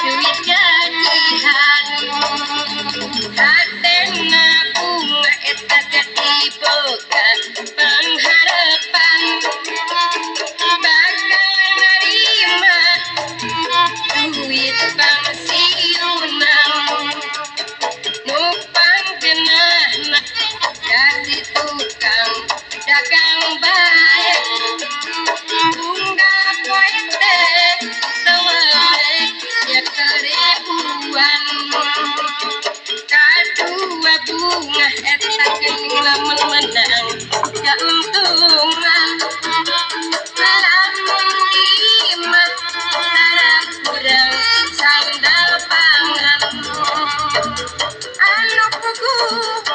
duit gajian hatena bunga eta jadi boga pengharapan bakal nerima duit pensiunan numpang kenana jadi tukang dagang baik bunga koite sewale ya keribuan kadua bunga eta geuning lamun menang keuntungan lamun imah sareng kurang sandal pangan anu puguh